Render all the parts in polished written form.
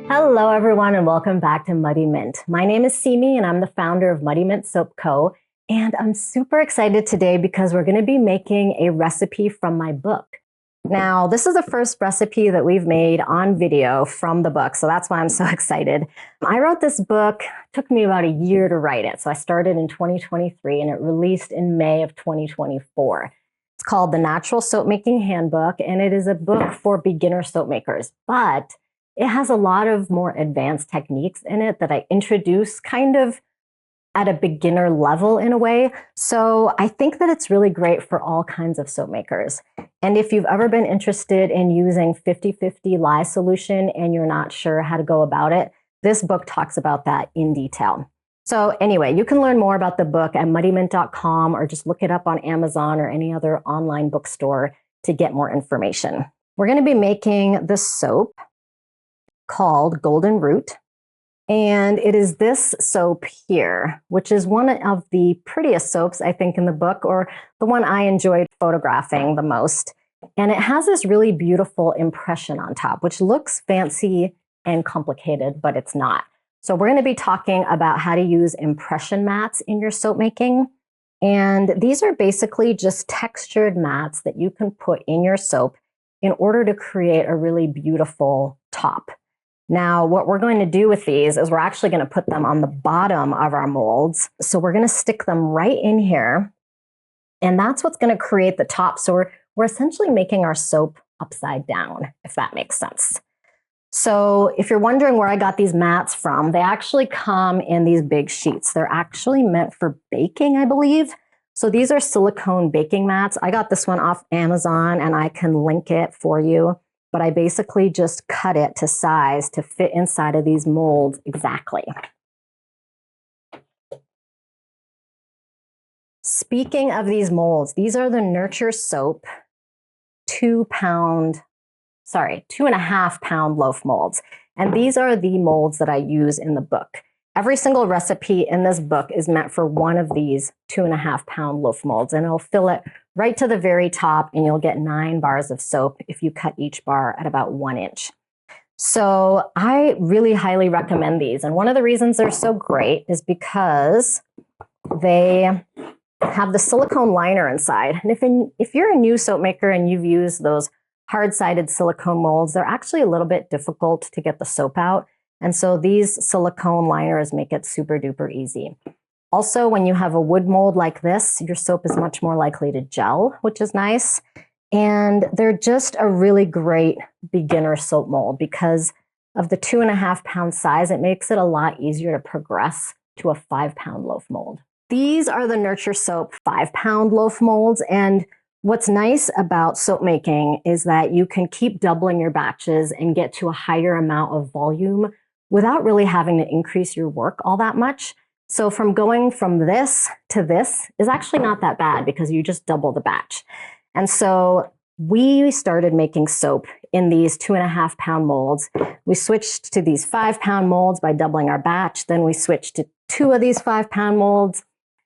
Hello, everyone, and welcome back to Muddy Mint. My name is Simi, and I'm the founder of Muddy Mint Soap Co. And I'm super excited today because we're going to be making a recipe from my book. Now, this is the first recipe that we've made on video from the book, so that's why I'm so excited. I wrote this book, it took me about a year to write it. So I started in 2023 and it released in May of 2024. It's called The Natural Soap Making Handbook, and it is a book for beginner soap makers, but it has a lot of more advanced techniques in it that I introduce kind of at a beginner level in a way. So I think that it's really great for all kinds of soap makers. And if you've ever been interested in using 50/50 lye solution and you're not sure how to go about it, this book talks about that in detail. So anyway, you can learn more about the book at muddymint.com or just look it up on Amazon or any other online bookstore to get more information. We're going to be making the soap called Golden Root. And it is this soap here, which is one of the prettiest soaps, I think, in the book, or the one I enjoyed photographing the most. And it has this really beautiful impression on top, which looks fancy and complicated, but it's not. So we're going to be talking about how to use impression mats in your soap making. And these are basically just textured mats that you can put in your soap in order to create a really beautiful top. Now, what we're going to do with these is we're actually going to put them on the bottom of our molds. So we're going to stick them right in here. And that's what's going to create the top. So we're essentially making our soap upside down, if that makes sense. So if you're wondering where I got these mats from, they actually come in these big sheets. They're actually meant for baking, I believe. So these are silicone baking mats. I got this one off Amazon and I can link it for you. But I basically just cut it to size to fit inside of these molds exactly. Speaking of these molds, these are the Nurture Soap 2.5 pound loaf molds. And these are the molds that I use in the book. Every single recipe in this book is meant for one of these 2.5 pound loaf molds, and it'll fill it right to the very top, and you'll get 9 bars of soap if you cut each bar at about 1 inch. So I really highly recommend these. And one of the reasons they're so great is because they have the silicone liner inside. And if you're a new soap maker and you've used those hard-sided silicone molds, they're actually a little bit difficult to get the soap out. And so these silicone liners make it super duper easy. Also, when you have a wood mold like this, your soap is much more likely to gel, which is nice. And they're just a really great beginner soap mold because of the 2.5 pound size. It makes it a lot easier to progress to a 5 pound loaf mold. These are the Nurture Soap 5 pound loaf molds. And what's nice about soap making is that you can keep doubling your batches and get to a higher amount of volume without really having to increase your work all that much. So from going from this to this is actually not that bad because you just double the batch. And so we started making soap in these 2.5 pound molds. We switched to these 5 pound molds by doubling our batch. Then we switched to 2 of these 5 pound molds.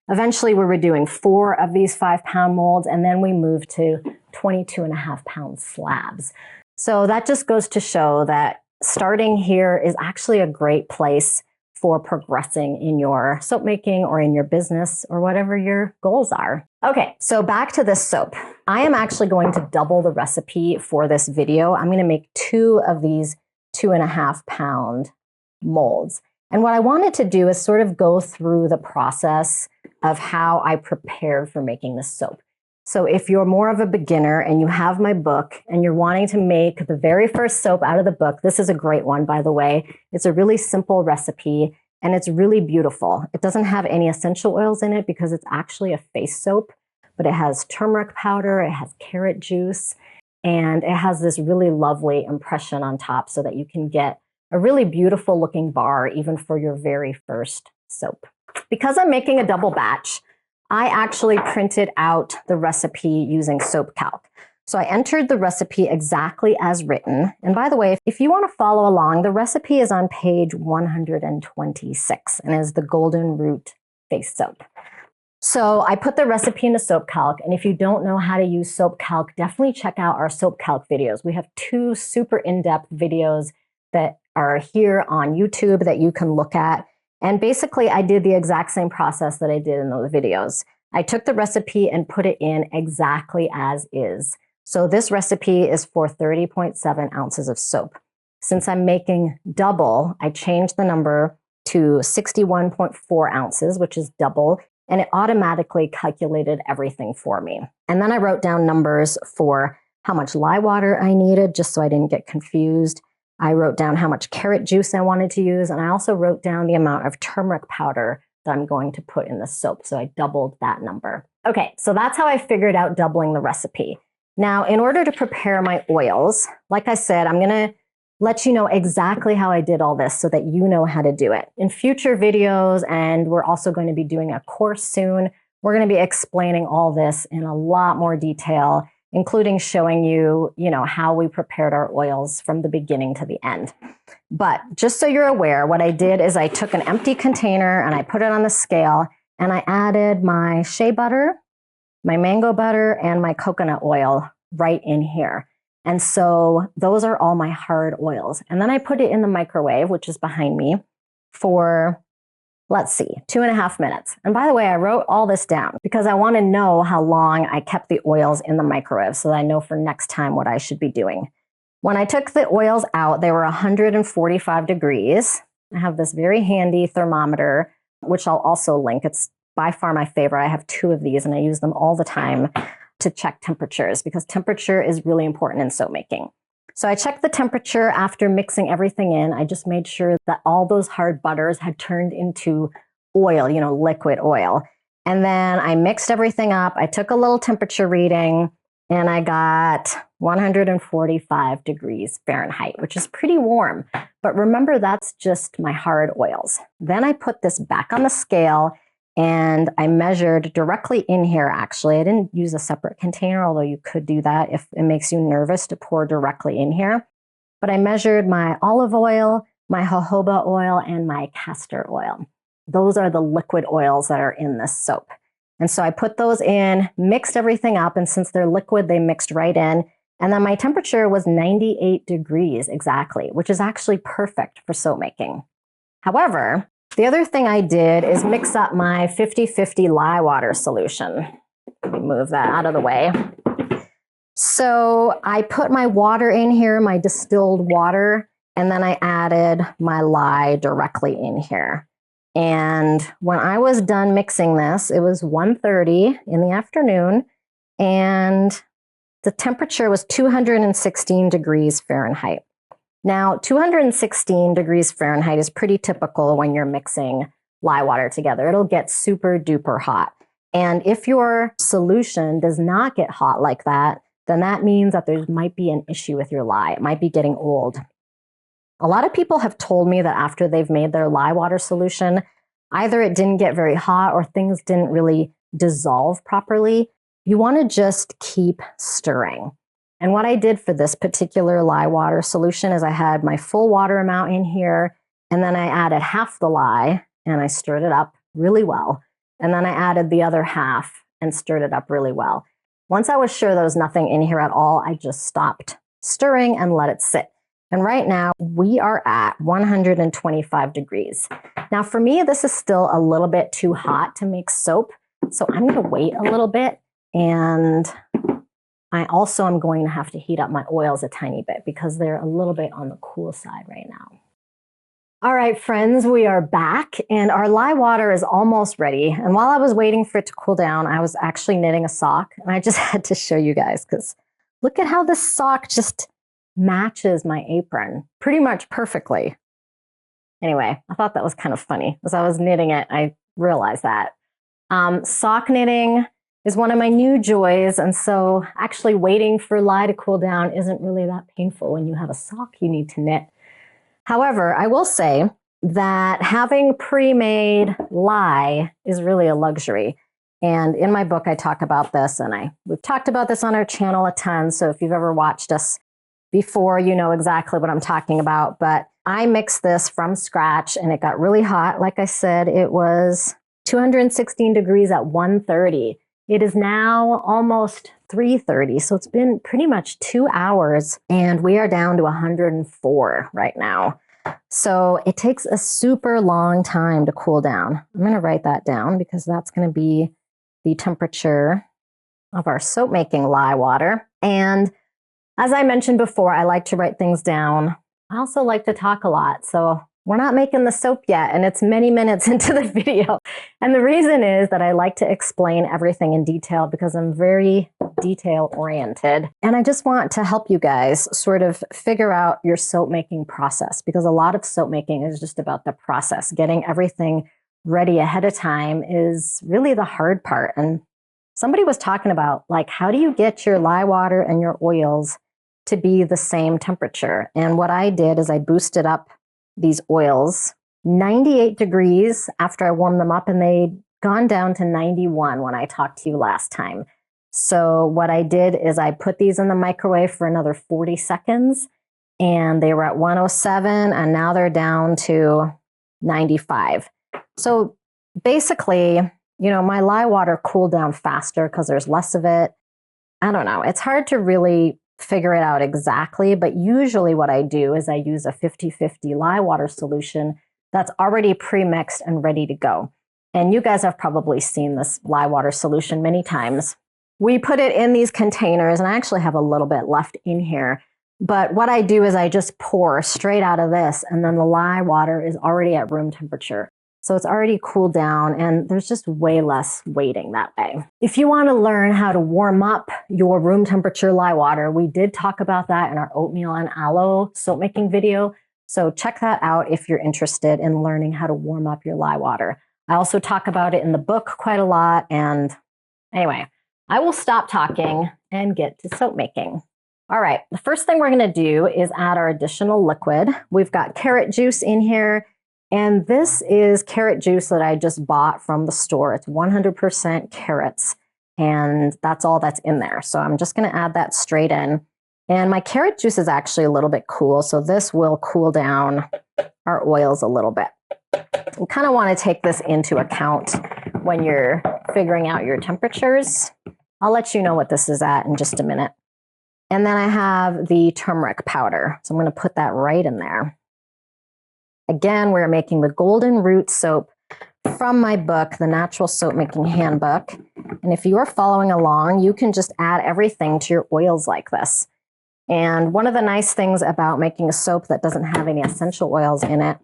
Eventually we were doing 4 of these 5 pound molds, and then we moved to 22.5 pound slabs. So that just goes to show that starting here is actually a great place for progressing in your soap making or in your business or whatever your goals are. Okay, so back to this soap. I am actually going to double the recipe for this video. I'm going to make 2 of these 2.5 pound molds. And what I wanted to do is sort of go through the process of how I prepared for making this soap. So if you're more of a beginner and you have my book and you're wanting to make the very first soap out of the book, this is a great one, by the way. It's a really simple recipe and it's really beautiful. It doesn't have any essential oils in it because it's actually a face soap, but it has turmeric powder, it has carrot juice, and it has this really lovely impression on top so that you can get a really beautiful looking bar even for your very first soap. Because I'm making a double batch, I actually printed out the recipe using soap calc. So I entered the recipe exactly as written. And by the way, if you want to follow along, the recipe is on page 126 and is the Golden Root face soap. So I put the recipe into soap calc. And if you don't know how to use soap calc, definitely check out our soap calc videos. We have 2 super in-depth videos that are here on YouTube that you can look at. And basically, I did the exact same process that I did in those videos. I took the recipe and put it in exactly as is. So this recipe is for 30.7 ounces of soap. Since I'm making double, I changed the number to 61.4 ounces, which is double, and it automatically calculated everything for me. And then I wrote down numbers for how much lye water I needed, just so I didn't get confused. I wrote down how much carrot juice I wanted to use, and I also wrote down the amount of turmeric powder that I'm going to put in the soap, so I doubled that number. Okay, so that's how I figured out doubling the recipe. Now, in order to prepare my oils, like I said, I'm gonna let you know exactly how I did all this so that you know how to do it. In future videos, and we're also going to be doing a course soon, we're going to be explaining all this in a lot more detail, including showing you, how we prepared our oils from the beginning to the end. But just so you're aware, what I did is I took an empty container and I put it on the scale, and I added my shea butter, my mango butter, and my coconut oil right in here. And so those are all my hard oils. And then I put it in the microwave, which is behind me, for, let's see, 2.5 minutes. And by the way, I wrote all this down because I want to know how long I kept the oils in the microwave so that I know for next time what I should be doing. When I took the oils out, they were 145 degrees. I have this very handy thermometer, which I'll also link. It's by far my favorite. I have 2 of these and I use them all the time to check temperatures because temperature is really important in soap making. So I checked the temperature after mixing everything in. I just made sure that all those hard butters had turned into oil, liquid oil. And then I mixed everything up. I took a little temperature reading and I got 145 degrees Fahrenheit, which is pretty warm. But remember, that's just my hard oils. Then I put this back on the scale and I measured directly in here, actually. I didn't use a separate container, although you could do that if it makes you nervous to pour directly in here. But I measured my olive oil, my jojoba oil, and my castor oil. Those are the liquid oils that are in this soap. And so I put those in, mixed everything up, and since they're liquid, they mixed right in. And then my temperature was 98 degrees exactly, which is actually perfect for soap making. However, the other thing I did is mix up my 50-50 lye water solution. Let me move that out of the way. So I put my water in here, my distilled water, and then I added my lye directly in here. And when I was done mixing this, it was 1:30 in the afternoon, and the temperature was 216 degrees Fahrenheit. Now, 216 degrees Fahrenheit is pretty typical when you're mixing lye water together. It'll get super duper hot. And if your solution does not get hot like that, then that means that there might be an issue with your lye. It might be getting old. A lot of people have told me that after they've made their lye water solution, either it didn't get very hot or things didn't really dissolve properly. You want to just keep stirring. And what I did for this particular lye water solution is I had my full water amount in here, and then I added half the lye and I stirred it up really well. And then I added the other half and stirred it up really well. Once I was sure there was nothing in here at all, I just stopped stirring and let it sit. And right now we are at 125 degrees. Now for me, this is still a little bit too hot to make soap. So I'm going to wait a little bit, and I also am going to have to heat up my oils a tiny bit because they're a little bit on the cool side right now. All right, friends, we are back and our lye water is almost ready. And while I was waiting for it to cool down, I was actually knitting a sock, and I just had to show you guys because look at how this sock just matches my apron pretty much perfectly. Anyway, I thought that was kind of funny. As I was knitting it, I realized that. Sock knitting is one of my new joys, and so actually waiting for lye to cool down isn't really that painful when you have a sock you need to knit. However, I will say that having pre-made lye is really a luxury. And in my book, I talk about this, and we've talked about this on our channel a ton. So if you've ever watched us before, you know exactly what I'm talking about. But I mixed this from scratch, and it got really hot. Like I said, it was 216 degrees at 1:30. It is now almost 3:30. So it's been pretty much 2 hours and we are down to 104 right now. So it takes a super long time to cool down. I'm going to write that down because that's going to be the temperature of our soap making lye water. And as I mentioned before, I like to write things down. I also like to talk a lot. So we're not making the soap yet, and it's many minutes into the video. And the reason is that I like to explain everything in detail because I'm very detail oriented. And I just want to help you guys sort of figure out your soap making process, because a lot of soap making is just about the process. Getting everything ready ahead of time is really the hard part. And somebody was talking about, like, how do you get your lye water and your oils to be the same temperature? And what I did is I boosted up these oils 98 degrees after I warmed them up, and they'd gone down to 91 when I talked to you last time. So what I did is I put these in the microwave for another 40 seconds, and they were at 107, and now they're down to 95. So basically, you know, my lye water cooled down faster because there's less of it. I don't know. It's hard to really figure it out exactly, but usually what I do is I use a 50-50 lye water solution that's already pre-mixed and ready to go. And you guys have probably seen this lye water solution many times. We put it in these containers, and I actually have a little bit left in here. But what I do is I just pour straight out of this, and then the lye water is already at room temperature. So it's already cooled down, and there's just way less waiting that way. If you want to learn how to warm up your room temperature lye water, we did talk about that in our oatmeal and aloe soap making video. So check that out if you're interested in learning how to warm up your lye water. I also talk about it in the book quite a lot. And anyway, I will stop talking and get to soap making. All right, the first thing we're going to do is add our additional liquid. We've got carrot juice in here. And this is carrot juice that I just bought from the store. It's 100% carrots, and that's all that's in there. So I'm just going to add that straight in. And my carrot juice is actually a little bit cool, so this will cool down our oils a little bit. You kind of want to take this into account when you're figuring out your temperatures. I'll let you know what this is at in just a minute. And then I have the turmeric powder. So I'm going to put that right in there. Again, we're making the Golden Root soap from my book, The Natural Soap Making Handbook. And if you are following along, you can just add everything to your oils like this. And one of the nice things about making a soap that doesn't have any essential oils in it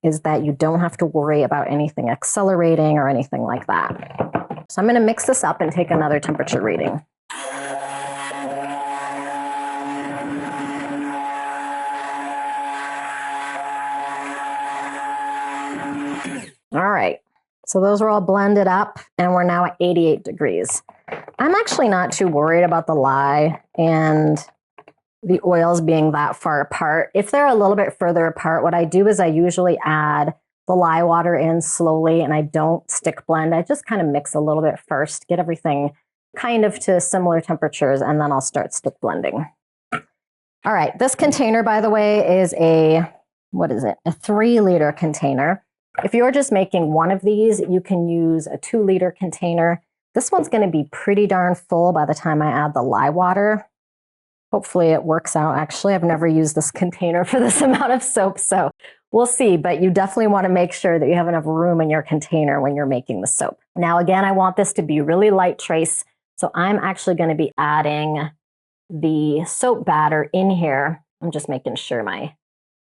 is that you don't have to worry about anything accelerating or anything like that. So I'm going to mix this up and take another temperature reading. All right, so those are all blended up, and we're now at 88 degrees. I'm actually not too worried about the lye and the oils being that far apart. If they're a little bit further apart, what I do is I usually add the lye water in slowly, and I don't stick blend. I just kind of mix a little bit first, get everything kind of to similar temperatures, and then I'll start stick blending. All right, this container, by the way, is a 3-liter container. If you're just making one of these, you can use a 2-liter container. This one's going to be pretty darn full by the time I add the lye water. Hopefully it works out. Actually, I've never used this container for this amount of soap, so we'll see. But you definitely want to make sure that you have enough room in your container when you're making the soap. Now, again, I want this to be really light trace, so I'm actually going to be adding the soap batter in here. I'm just making sure my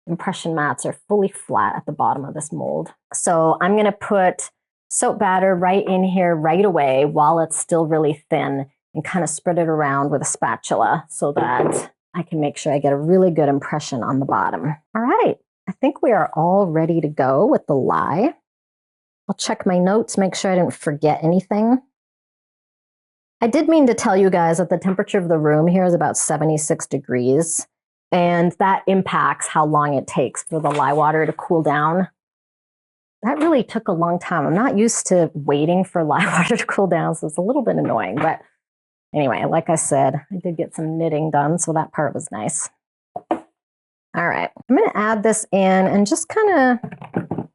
impression mats are fully flat at the bottom of this mold. So I'm going to put soap batter right in here right away while it's still really thin, and kind of spread it around with a spatula so that I can make sure I get a really good impression on the bottom. All right, I think we are all ready to go with the lye. I'll check my notes, make sure I didn't forget anything. I did mean to tell you guys that the temperature of the room here is about 76 degrees. And that impacts how long it takes for the lye water to cool down. That really took a long time. I'm not used to waiting for lye water to cool down, so it's a little bit annoying. But anyway, like I said, I did get some knitting done, so that part was nice. All right, I'm going to add this in and just kind of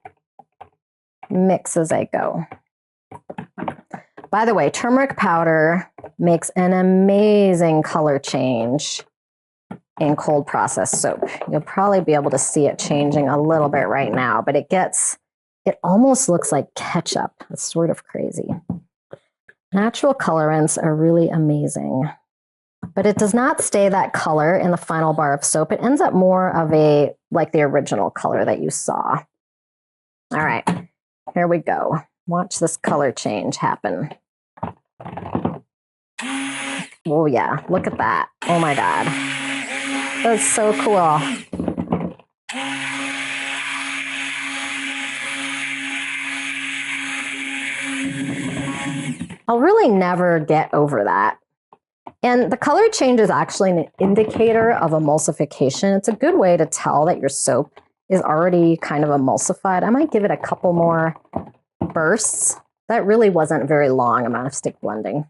mix as I go. By the way, turmeric powder makes an amazing color change in cold process soap. You'll probably be able to see it changing a little bit right now, but it almost looks like ketchup. It's sort of crazy. Natural colorants are really amazing, but it does not stay that color in the final bar of soap. It ends up more of like the original color that you saw. All right, here we go. Watch this color change happen. Oh yeah, look at that. Oh my God. That's so cool. I'll really never get over that. And the color change is actually an indicator of emulsification. It's a good way to tell that your soap is already kind of emulsified. I might give it a couple more bursts. That really wasn't a very long amount of stick blending.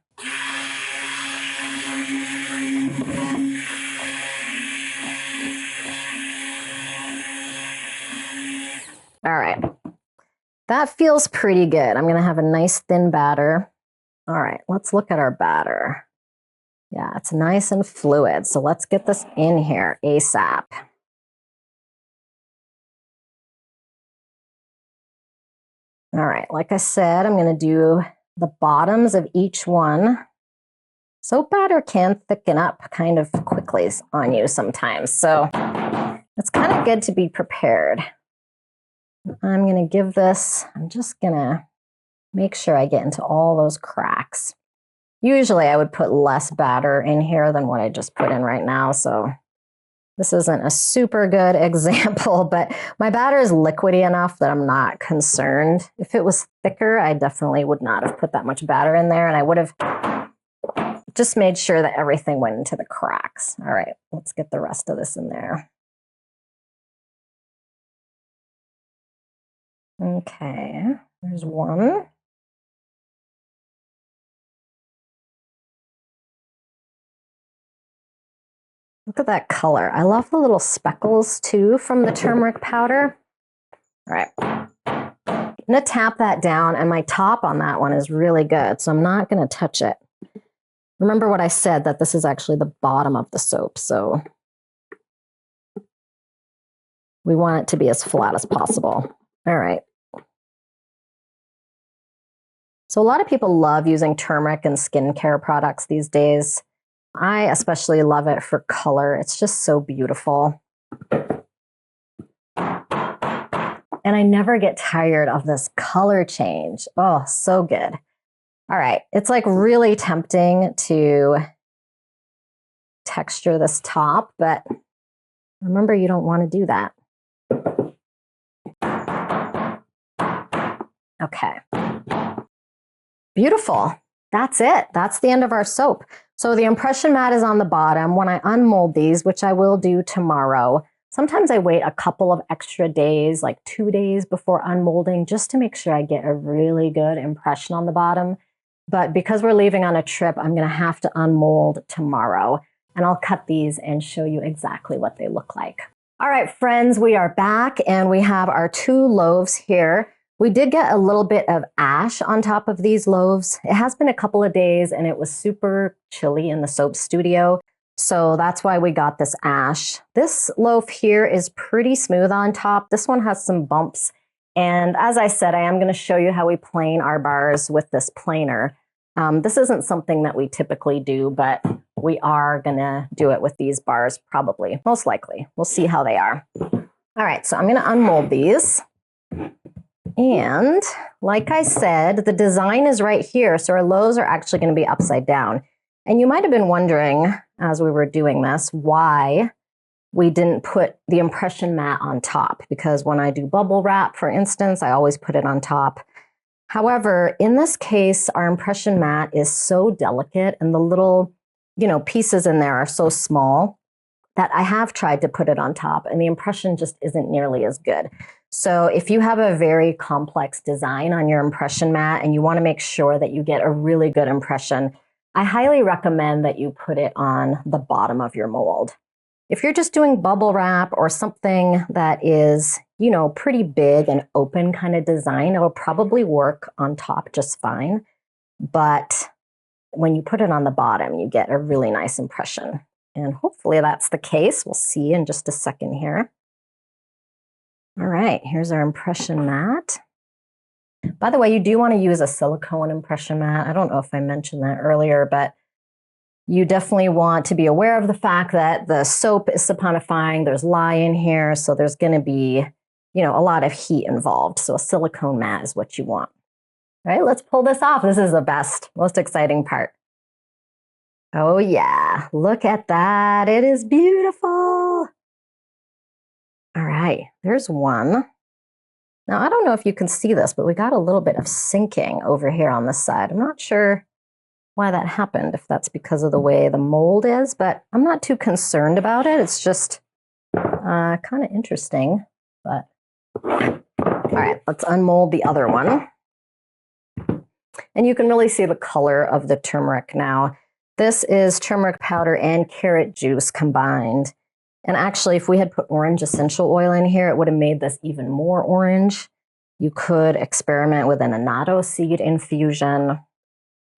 All right, that feels pretty good. I'm gonna have a nice thin batter. All right, let's look at our batter. Yeah, it's nice and fluid. So let's get this in here ASAP. All right, like I said, I'm gonna do the bottoms of each one. Soap batter can thicken up kind of quickly on you sometimes. So it's kind of good to be prepared. I'm gonna give this, I'm just gonna make sure I get into all those cracks. Usually I would put less batter in here than what I just put in right now, so this isn't a super good example, but my batter is liquidy enough that I'm not concerned. If it was thicker, I definitely would not have put that much batter in there, and I would have just made sure that everything went into the cracks. All right, let's get the rest of this in there. Okay, there's one. Look at that color. I love the little speckles too from the turmeric powder. All right, I'm gonna tap that down, and my top on that one is really good, so I'm not gonna touch it. Remember what I said, that this is actually the bottom of the soap, so we want it to be as flat as possible. All right. So a lot of people love using turmeric in skincare products these days. I especially love it for color. It's just so beautiful. And I never get tired of this color change. Oh, so good. All right, it's like really tempting to texture this top, but remember, you don't want to do that. Okay. Beautiful. That's it. That's the end of our soap. So the impression mat is on the bottom. When I unmold these, which I will do tomorrow, sometimes I wait a couple of extra days, like 2 days before unmolding, just to make sure I get a really good impression on the bottom. But because we're leaving on a trip, I'm going to have to unmold tomorrow. And I'll cut these and show you exactly what they look like. All right, friends, we are back and we have our 2 loaves here. We did get a little bit of ash on top of these loaves. It has been a couple of days and it was super chilly in the soap studio. So that's why we got this ash. This loaf here is pretty smooth on top. This one has some bumps. And as I said, I am going to show you how we plane our bars with this planer. This isn't something that we typically do, but we are going to do it with these bars probably, most likely. We'll see how they are. All right, so I'm going to unmold these. And like I said, the design is right here. So our loaves are actually going to be upside down. And you might have been wondering as we were doing this, why we didn't put the impression mat on top. Because when I do bubble wrap, for instance, I always put it on top. However, in this case, our impression mat is so delicate and the little, pieces in there are so small that I have tried to put it on top and the impression just isn't nearly as good. So if you have a very complex design on your impression mat and you want to make sure that you get a really good impression, I highly recommend that you put it on the bottom of your mold. If you're just doing bubble wrap or something that is, pretty big and open kind of design, it'll probably work on top just fine. But when you put it on the bottom, you get a really nice impression. And hopefully that's the case. We'll see in just a second here. All right, here's our impression mat. By the way, you do want to use a silicone impression mat. I don't know if I mentioned that earlier, but you definitely want to be aware of the fact that the soap is saponifying. There's lye in here, so there's going to be, a lot of heat involved. So a silicone mat is what you want. All right, let's pull this off. This is the best, most exciting part. Oh yeah, look at that. It is beautiful. All right, there's one. Now, I don't know if you can see this, but we got a little bit of sinking over here on this side. I'm not sure why that happened, if that's because of the way the mold is, but I'm not too concerned about it. It's just kind of interesting. But all right, let's unmold the other one. And you can really see the color of the turmeric now. This is turmeric powder and carrot juice combined. And actually, if we had put orange essential oil in here, it would have made this even more orange. You could experiment with an annatto seed infusion.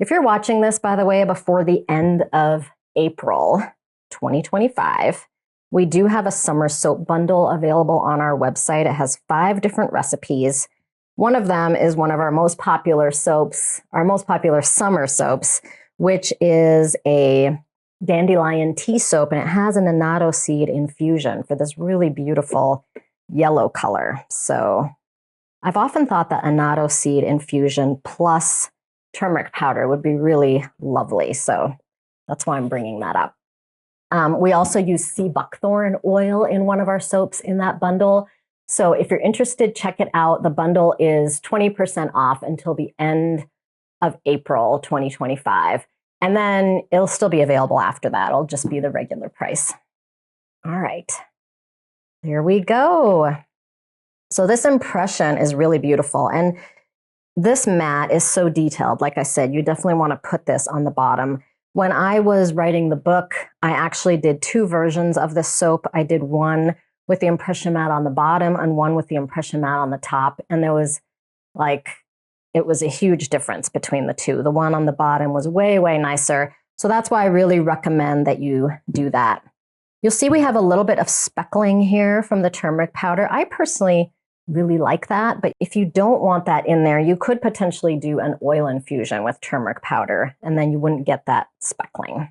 If you're watching this, by the way, before the end of April 2025, we do have a summer soap bundle available on our website. It has 5 different recipes. One of them is one of our most popular soaps, our most popular summer soaps, which is a dandelion tea soap, and it has an annatto seed infusion for this really beautiful yellow color. So I've often thought that annatto seed infusion plus turmeric powder would be really lovely. So that's why I'm bringing that up. We also use sea buckthorn oil in one of our soaps in that bundle. So if you're interested, check it out. The bundle is 20% off until the end of April 2025. And then it'll still be available after that. It'll just be the regular price. All right, there we go. So this impression is really beautiful. And this mat is so detailed. Like I said, you definitely want to put this on the bottom. When I was writing the book, I actually did 2 versions of this soap. I did one with the impression mat on the bottom and one with the impression mat on the top. And there was it was a huge difference between the two. The one on the bottom was way, way nicer. So that's why I really recommend that you do that. You'll see we have a little bit of speckling here from the turmeric powder. I personally really like that, but if you don't want that in there, you could potentially do an oil infusion with turmeric powder, and then you wouldn't get that speckling.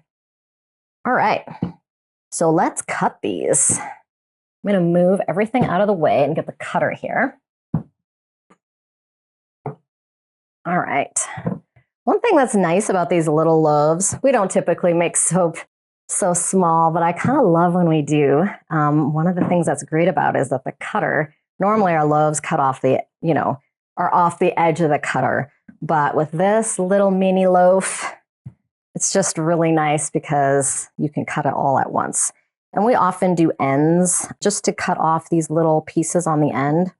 All right, so let's cut these. I'm going to move everything out of the way and get the cutter here. All right. One thing that's nice about these little loaves, we don't typically make soap so small, but I kind of love when we do. One of the things that's great about it is that the cutter, normally our loaves cut off the, are off the edge of the cutter. But with this little mini loaf, it's just really nice because you can cut it all at once. And we often do ends just to cut off these little pieces on the end.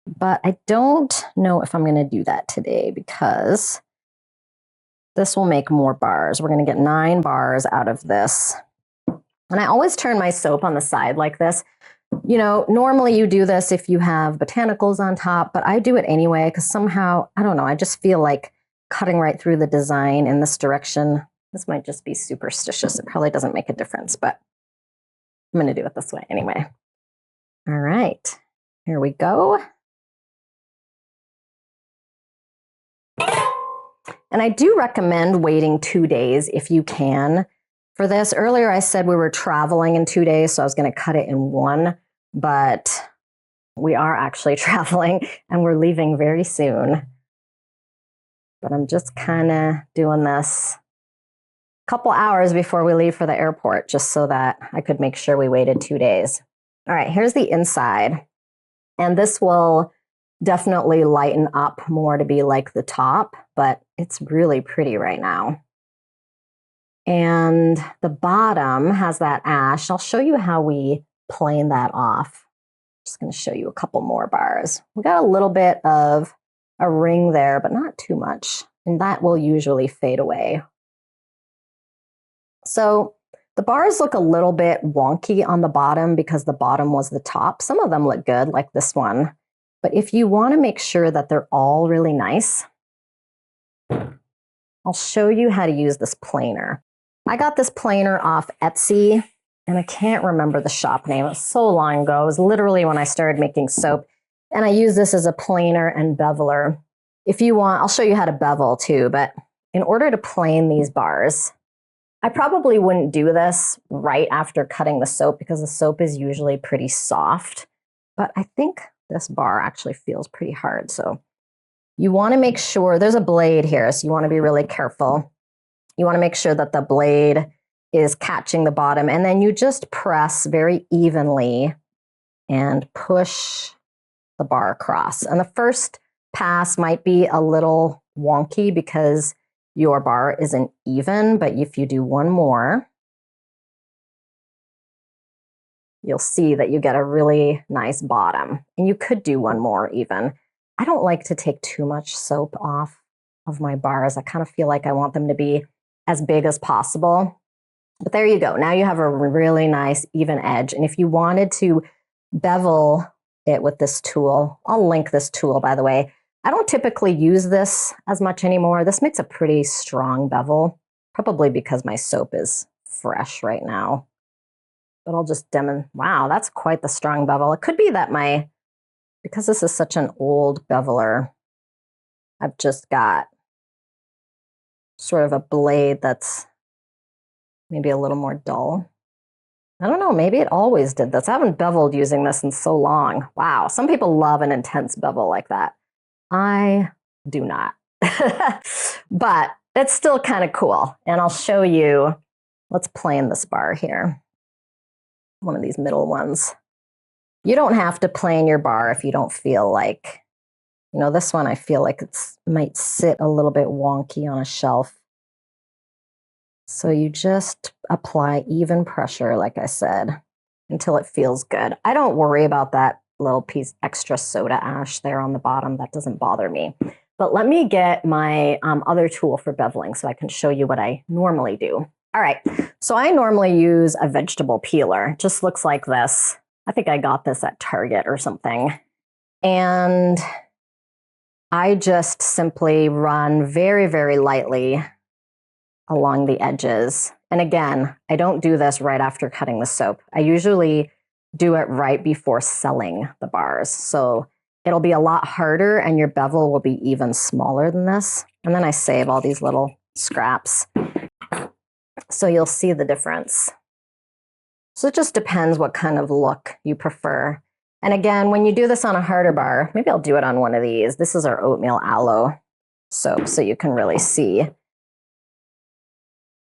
But I don't know if I'm going to do that today because this will make more bars. We're going to get 9 bars out of this. And I always turn my soap on the side like this. Normally you do this if you have botanicals on top, but I do it anyway because somehow, I don't know, I just feel like cutting right through the design in this direction. This might just be superstitious. It probably doesn't make a difference, but I'm going to do it this way anyway. All right, here we go. And I do recommend waiting 2 days if you can for this. Earlier I said we were traveling in 2 days, so I was going to cut it in 1, but we are actually traveling and we're leaving very soon. But I'm just kind of doing this a couple hours before we leave for the airport, just so that I could make sure we waited 2 days. All right, here's the inside. And this will definitely lighten up more to be like the top, but it's really pretty right now. And the bottom has that ash. I'll show you how we plane that off. Just going to show you a couple more bars. We got a little bit of a ring there, but not too much. And that will usually fade away. So the bars look a little bit wonky on the bottom because the bottom was the top. Some of them look good, like this one. But if you want to make sure that they're all really nice, I'll show you how to use this planer. I got this planer off Etsy, and I can't remember the shop name. It was so long ago. It was literally when I started making soap. And I use this as a planer and beveler. If you want, I'll show you how to bevel too, but in order to plane these bars, I probably wouldn't do this right after cutting the soap because the soap is usually pretty soft, but I think this bar actually feels pretty hard. So you want to make sure there's a blade here, so you want to be really careful. You want to make sure that the blade is catching the bottom, and then you just press very evenly and push the bar across. And the first pass might be a little wonky because your bar isn't even, but if you do one more, you'll see that you get a really nice bottom. And you could do one more even. I don't like to take too much soap off of my bars. I kind of feel like I want them to be as big as possible. But there you go. Now you have a really nice even edge. And if you wanted to bevel it with this tool, I'll link this tool, by the way. I don't typically use this as much anymore. This makes a pretty strong bevel, probably because my soap is fresh right now. But I'll just demonstrate. Wow, that's quite the strong bevel. It could be that because this is such an old beveler, I've just got sort of a blade that's maybe a little more dull. I don't know, maybe it always did this. I haven't beveled using this in so long. Wow, some people love an intense bevel like that. I do not. But it's still kind of cool. And I'll show you, let's plane this bar here. One of these middle ones. You don't have to plane your bar if you don't feel like, this one I feel like it might sit a little bit wonky on a shelf. So you just apply even pressure, like I said, until it feels good. I don't worry about that little piece extra soda ash there on the bottom. That doesn't bother me. But let me get my other tool for beveling so I can show you what I normally do. All right, so I normally use a vegetable peeler. It just looks like this. I think I got this at Target or something. And I just simply run very, very lightly along the edges. And again, I don't do this right after cutting the soap. I usually do it right before selling the bars. So it'll be a lot harder and your bevel will be even smaller than this. And then I save all these little scraps. So you'll see the difference. So it just depends what kind of look you prefer. And again, when you do this on a harder bar, maybe I'll do it on one of these. This is our oatmeal aloe soap, so you can really see.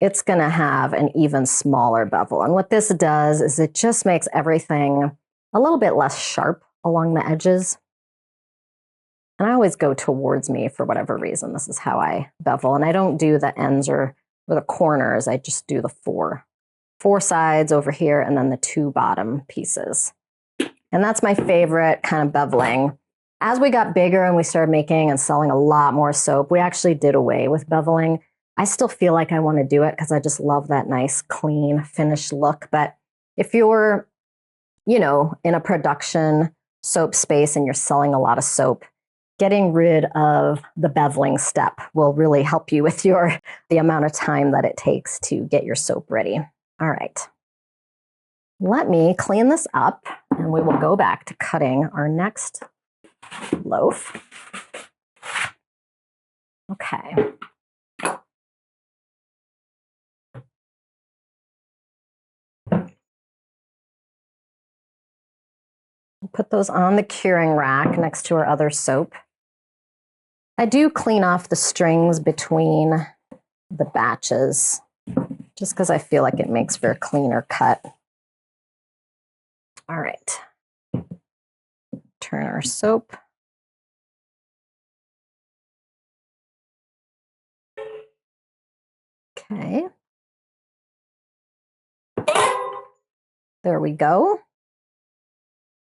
It's going to have an even smaller bevel. And what this does is it just makes everything a little bit less sharp along the edges. And I always go towards me for whatever reason. This is how I bevel. And I don't do the ends or the corners. I just do the four sides over here and then the two bottom pieces. And that's my favorite kind of beveling. As we got bigger and we started making and selling a lot more soap, we actually did away with beveling. I still feel like I want to do it because I just love that nice, clean, finished look. But if you're, in a production soap space and you're selling a lot of soap, getting rid of the beveling step will really help you with the amount of time that it takes to get your soap ready. All right. Let me clean this up and we will go back to cutting our next loaf. Okay. Put those on the curing rack next to our other soap. I do clean off the strings between the batches just because I feel like it makes for a cleaner cut. All right. Turn our soap. Okay. There we go.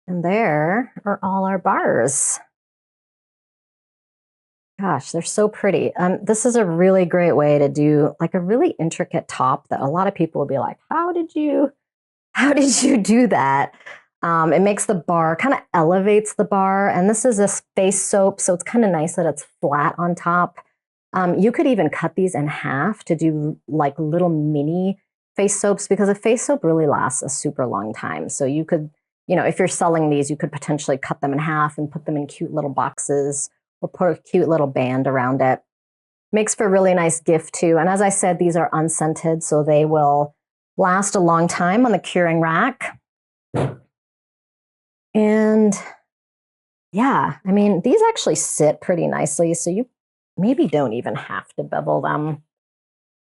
And there are all our bars. Gosh, they're so pretty. This is a really great way to do like a really intricate top that a lot of people will be like, how did you do that? It makes the bar, kind of elevates the bar. And this is a face soap, so it's kind of nice that it's flat on top. You could even cut these in half to do like little mini face soaps, because a face soap really lasts a super long time. So you could, if you're selling these, you could potentially cut them in half and put them in cute little boxes or put a cute little band around it. Makes for a really nice gift too. And as I said, these are unscented, so they will last a long time on the curing rack. And yeah, I mean, these actually sit pretty nicely, so you maybe don't even have to bevel them.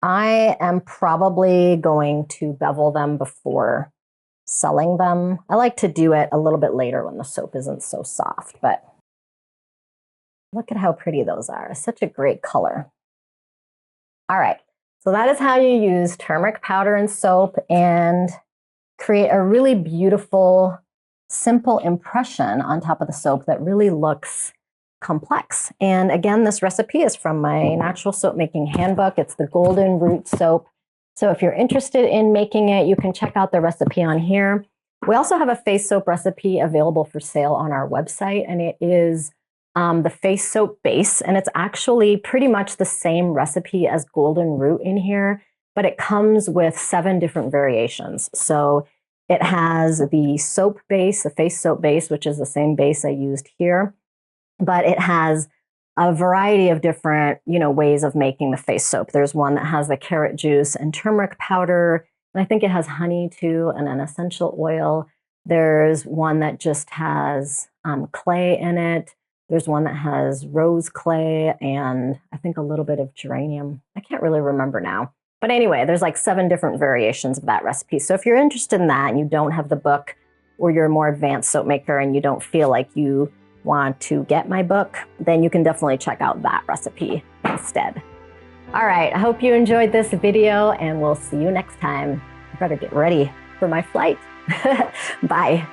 I am probably going to bevel them before selling them. I like to do it a little bit later when the soap isn't so soft, but look at how pretty those are. Such a great color. All right, so that is how you use turmeric powder and soap and create a really beautiful, simple impression on top of the soap that really looks complex. And again, this recipe is from my natural soap making handbook. It's the golden root soap. So if you're interested in making it, you can check out the recipe on here. We also have a face soap recipe available for sale on our website, and it is the face soap base. And it's actually pretty much the same recipe as golden root in here, but it comes with 7 different variations. So it has the soap base, the face soap base, which is the same base I used here, but it has a variety of different, ways of making the face soap. There's one that has the carrot juice and turmeric powder, and I think it has honey too, and an essential oil. There's one that just has clay in it. There's one that has rose clay and I think a little bit of geranium. I can't really remember now. But anyway, there's like 7 different variations of that recipe. So if you're interested in that and you don't have the book, or you're a more advanced soap maker and you don't feel like you want to get my book, then you can definitely check out that recipe instead. All right, I hope you enjoyed this video and we'll see you next time. I better get ready for my flight. Bye.